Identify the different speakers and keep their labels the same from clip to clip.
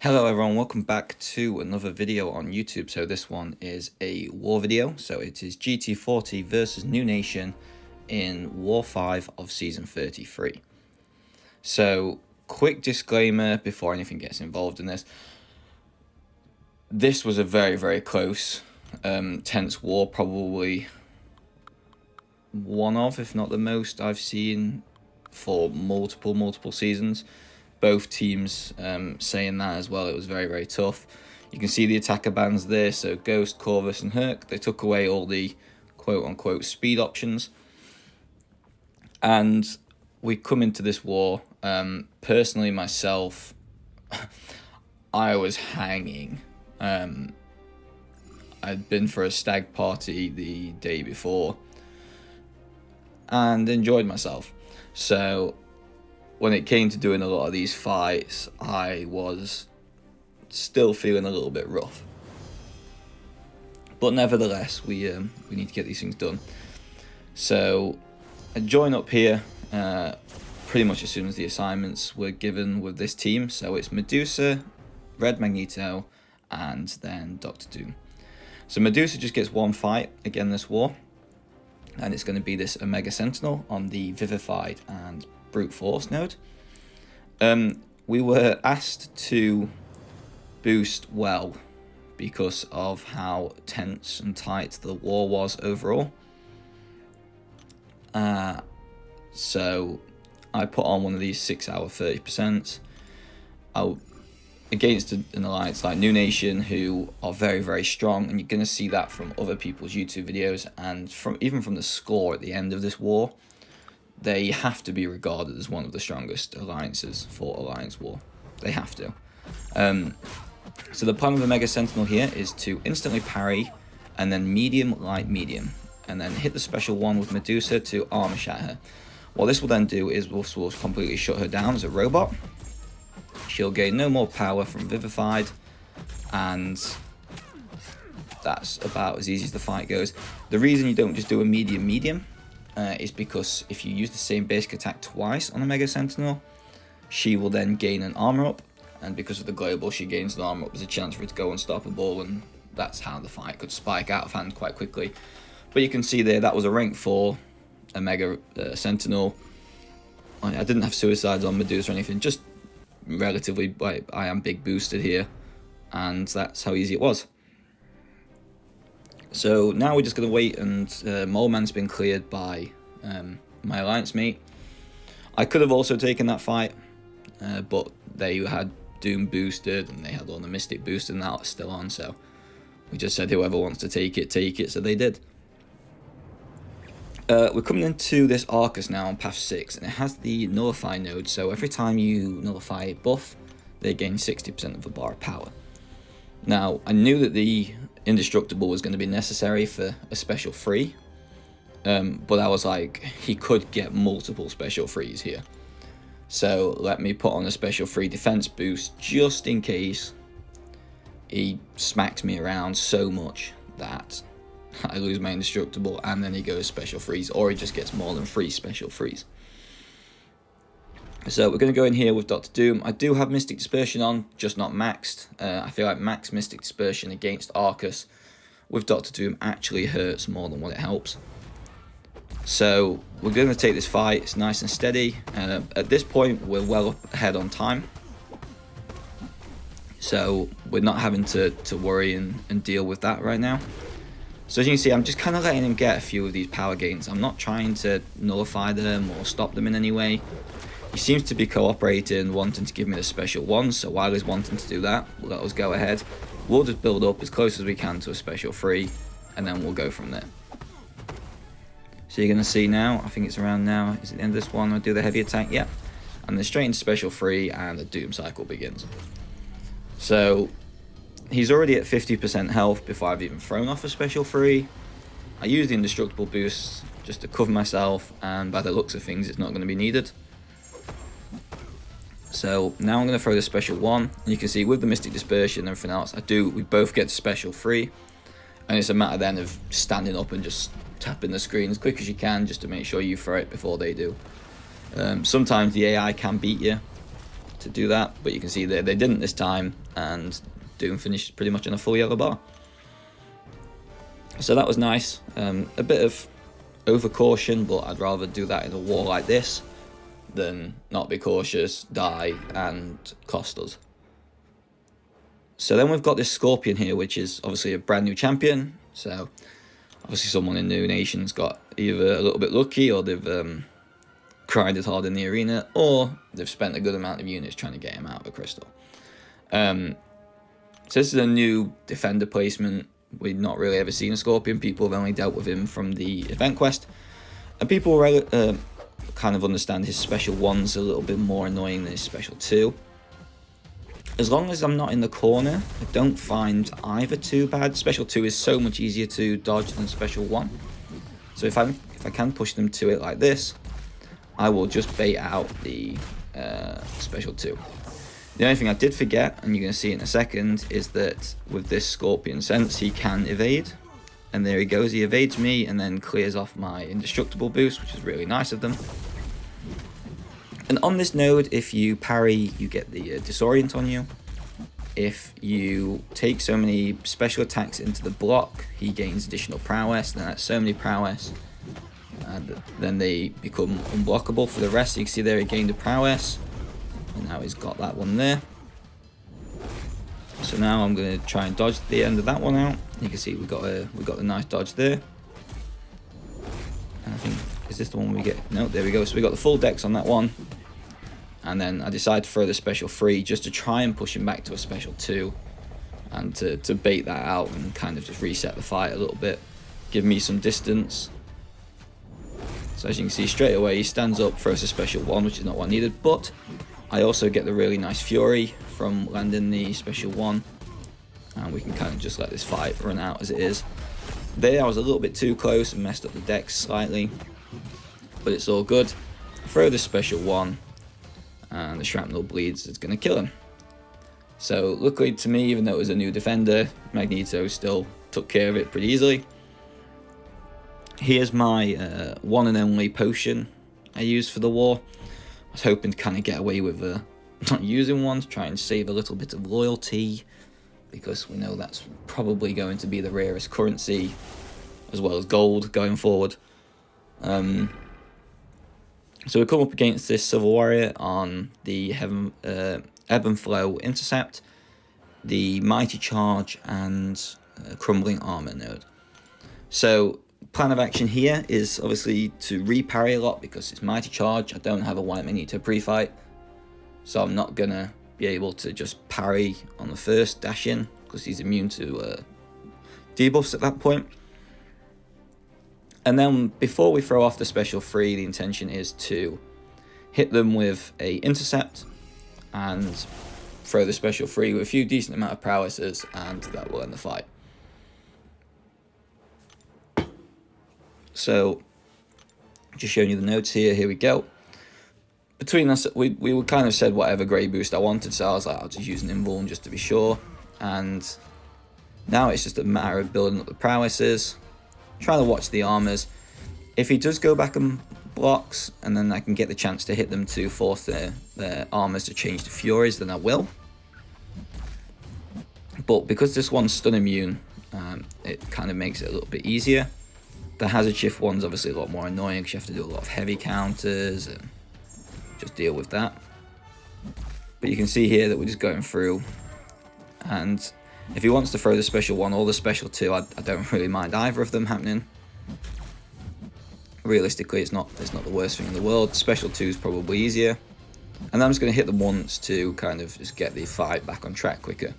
Speaker 1: Hello everyone, welcome back to another video on YouTube. So this one is a war video. So it is GT40 versus New Nation in War 5 of Season 33. So quick disclaimer before anything gets involved in this. This was a very close, tense war, probably one of, if not the most I've seen for multiple seasons. Both teams saying that as well. It was very tough. You can see the attacker bans there. So Ghost, Corvus and Herc, they took away all the quote-unquote speed options. And we come into this war, personally myself, I was hanging. I'd been for a stag party the day before and enjoyed myself. So when it came to doing a lot of these fights, I was still feeling a little bit rough. But nevertheless, we need to get these things done. So I join up here pretty much as soon as the assignments were given with this team. So it's Medusa, Red Magneto, and then Dr. Doom. So Medusa just gets one fight again this war, and it's going to be this Omega Sentinel on the Vivified and Brute Force node. We were asked to boost well because of how tense and tight the war was overall. So I put on one of these 6-hour 30%. Against an alliance like New Nation, who are very strong, and you're going to see that from other people's YouTube videos and even from the score at the end of this war. They have to be regarded as one of the strongest alliances for Alliance War. They have to. So the plan of the Mega Sentinel here is to instantly parry, and then medium, light, medium, and then hit the special one with Medusa to armor shatter her. What this will then do is we'll completely shut her down as a robot. She'll gain no more power from Vivified, and that's about as easy as the fight goes. The reason you don't just do a medium is because if you use the same basic attack twice on a Mega Sentinel, she will then gain an armor up, and because of the global, she gains an armor up. There's a chance for it to go unstoppable, and that's how the fight could spike out of hand quite quickly. But you can see there, that was a rank 4 Omega Sentinel. I didn't have suicides on Medusa or anything, just relatively, I am big boosted here, and that's how easy it was. So now we're just going to wait, and Mole Man's been cleared by my alliance mate. I could have also taken that fight, but they had Doom boosted, and they had all the Mystic boosted, and that was still on, so we just said whoever wants to take it, so they did. We're coming into this Arcus now on path 6, and it has the Nullify node, so every time you nullify a buff, they gain 60% of the bar of power. Now, I knew that the Indestructible was going to be necessary for a special free, but I was like, he could get multiple special frees here. So let me put on a special free defense boost just in case he smacks me around so much that I lose my Indestructible and then he goes special freeze, or he just gets more than 3 special freeze. So we're going to go in here with Dr. Doom. I do have Mystic Dispersion on, just not maxed. I feel like max Mystic Dispersion against Arcus with Dr. Doom actually hurts more than what it helps. So we're going to take this fight. It's nice and steady. At this point, we're well up ahead on time. So we're not having to worry and deal with that right now. So as you can see, I'm just kind of letting him get a few of these power gains. I'm not trying to nullify them or stop them in any way. He seems to be cooperating, wanting to give me the special one, so while he's wanting to do that, let us go ahead. We'll just build up as close as we can to a special free, and then we'll go from there. So you're going to see now, I think it's around now, is it the end of this one, I'll do the heavy attack, yeah. And then straight into special free, and the Doom cycle begins. So he's already at 50% health before I've even thrown off a special free. I use the Indestructible boost just to cover myself, and by the looks of things, it's not going to be needed. So now I'm going to throw the special one, and you can see with the Mystic Dispersion and everything else, we both get special free, and it's a matter then of standing up and just tapping the screen as quick as you can just to make sure you throw it before they do. Sometimes the AI can beat you to do that, but you can see they didn't this time, and Doom finished pretty much on a full yellow bar. So that was nice. A bit of over caution, but I'd rather do that in a war like this than not be cautious, die, and cost us. So then we've got this Scorpion here, which is obviously a brand new champion. So obviously someone in New Nation's got either a little bit lucky, or they've grinded hard in the arena, or they've spent a good amount of units trying to get him out of a crystal. So this is a new defender placement. We've not really ever seen a Scorpion. People have only dealt with him from the event quest, and people kind of understand his special 1's a little bit more annoying than his special 2. As long as I'm not in the corner, I don't find either too bad. Special 2 is so much easier to dodge than special 1. So if I can push them to it like this, I will just bait out the special 2. The only thing I did forget, and you're going to see it in a second, is that with this Scorpion sense, he can evade. And there he goes, he evades me and then clears off my indestructible boost, which is really nice of them. And on this node, if you parry, you get the disorient on you. If you take so many special attacks into the block, he gains additional prowess. Then that's so many prowess, and then they become unblockable for the rest. You can see there he gained a prowess, and now he's got that one there. So now I'm going to try and dodge the end of that one out. You can see we got a nice dodge there. And I think, is this the one we get? No, there we go. So we got the full dex on that one. And then I decided to throw the special 3 just to try and push him back to a special 2. And to bait that out and kind of just reset the fight a little bit. Give me some distance. So as you can see straight away, he stands up, throws a special 1, which is not what I needed. But I also get the really nice Fury from landing the special 1. And we can kind of just let this fight run out as it is. There I was a little bit too close and messed up the dex slightly. But it's all good. Throw the special 1. And the shrapnel bleeds, it's going to kill him. So luckily to me, even though it was a new defender, Magneto still took care of it pretty easily. Here's my one and only potion I used for the war. I was hoping to kind of get away with not using one to try and save a little bit of loyalty, because we know that's probably going to be the rarest currency, as well as gold going forward. So we come up against this Civil Warrior on the Ebb and Flow Intercept, the Mighty Charge, and Crumbling Armor node. So plan of action here is obviously to reparry a lot, because it's Mighty Charge. I don't have a white Magneto pre-fight, so I'm not going to be able to just parry on the first dash in, because he's immune to debuffs at that point. And then before we throw off the special 3, the intention is to hit them with a intercept and throw the special 3 with a few decent amount of prowesses, and that will end the fight. So just showing you the notes here we go. Between us, we kind of said whatever grey boost I wanted, so I was like, I'll just use an invuln just to be sure. And now it's just a matter of building up the prowesses, trying to watch the armors. If he does go back and blocks, and then I can get the chance to hit them to force their armors to change to furies, then I will. But because this one's stun immune, it kind of makes it a little bit easier. The hazard shift one's obviously a lot more annoying, because you have to do a lot of heavy counters and just deal with that. But you can see here that we're just going through, and if he wants to throw the special 1 or the special 2, I don't really mind either of them happening. Realistically, it's not the worst thing in the world. Special 2 is probably easier. And I'm just going to hit them once to kind of just get the fight back on track quicker.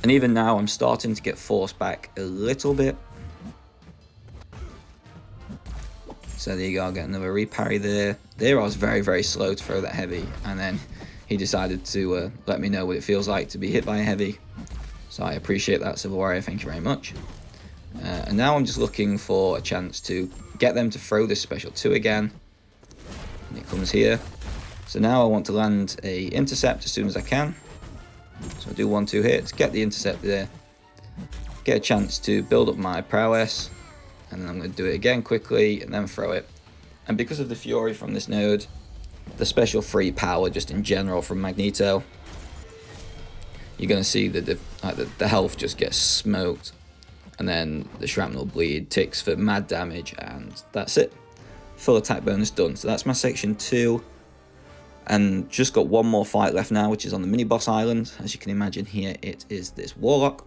Speaker 1: And even now, I'm starting to get forced back a little bit. So there you go, I'll get another reparry there. There I was very, very slow to throw that heavy, and then he decided to let me know what it feels like to be hit by a heavy. So I appreciate that, Civil Warrior, thank you very much. And now I'm just looking for a chance to get them to throw this special 2 again. And it comes here. So now I want to land a intercept as soon as I can. So I do 1-2 hits, get the intercept there, get a chance to build up my prowess, and then I'm going to do it again quickly and then throw it. And because of the fury from this node, the special free power just in general from Magneto, you're going to see that the health just gets smoked, and then the shrapnel bleed ticks for mad damage, and that's it. Full attack bonus done. So that's my section 2. And just got one more fight left now, which is on the mini boss island. As you can imagine here, it is this Warlock.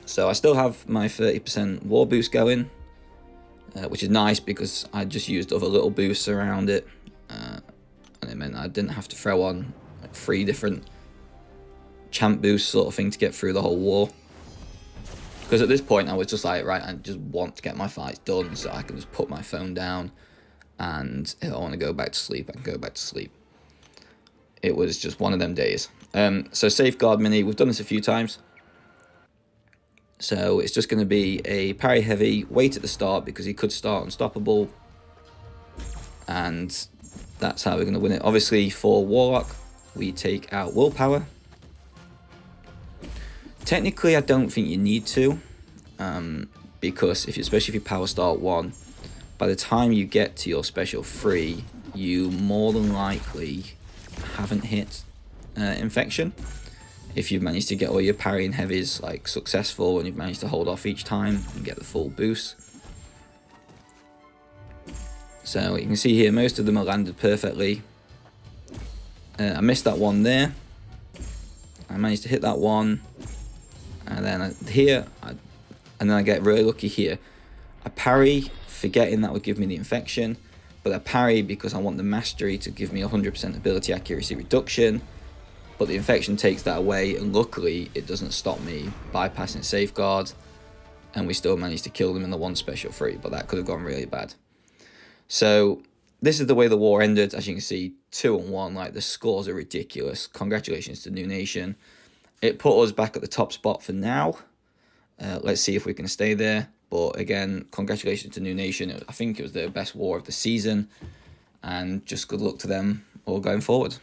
Speaker 1: So I still have my 30% war boost going, which is nice because I just used other little boosts around it. And it meant I didn't have to throw on like 3 different champ boosts sort of thing to get through the whole war. Because at this point I was just like, right, I just want to get my fights done so I can just put my phone down, and if I want to go back to sleep, I can go back to sleep. It was just one of them days. So Safeguard Mini, we've done this a few times. So it's just going to be a parry heavy, wait at the start because he could start unstoppable. And that's how we're going to win it. Obviously for Warlock, we take out willpower. Technically I don't think you need to, because especially if you power start 1, by the time you get to your special 3, you more than likely haven't hit infection. If you've managed to get all your parry and heavies like successful and you've managed to hold off each time and get the full boost. So you can see here most of them are landed perfectly. I missed that one there. I managed to hit that one, and then and then I get really lucky here. I parry, forgetting that would give me the infection, but I parry because I want the mastery to give me 100% ability accuracy reduction. But the infection takes that away, and luckily it doesn't stop me bypassing safeguard, and we still managed to kill them in the 1 special 3, but that could have gone really bad. So this is the way the war ended. As you can see, 2-1, like the scores are ridiculous. Congratulations to New Nation. It put us back at the top spot for now. Let's see if we can stay there. But again, congratulations to New Nation. I think it was their best war of the season, and just good luck to them all going forward.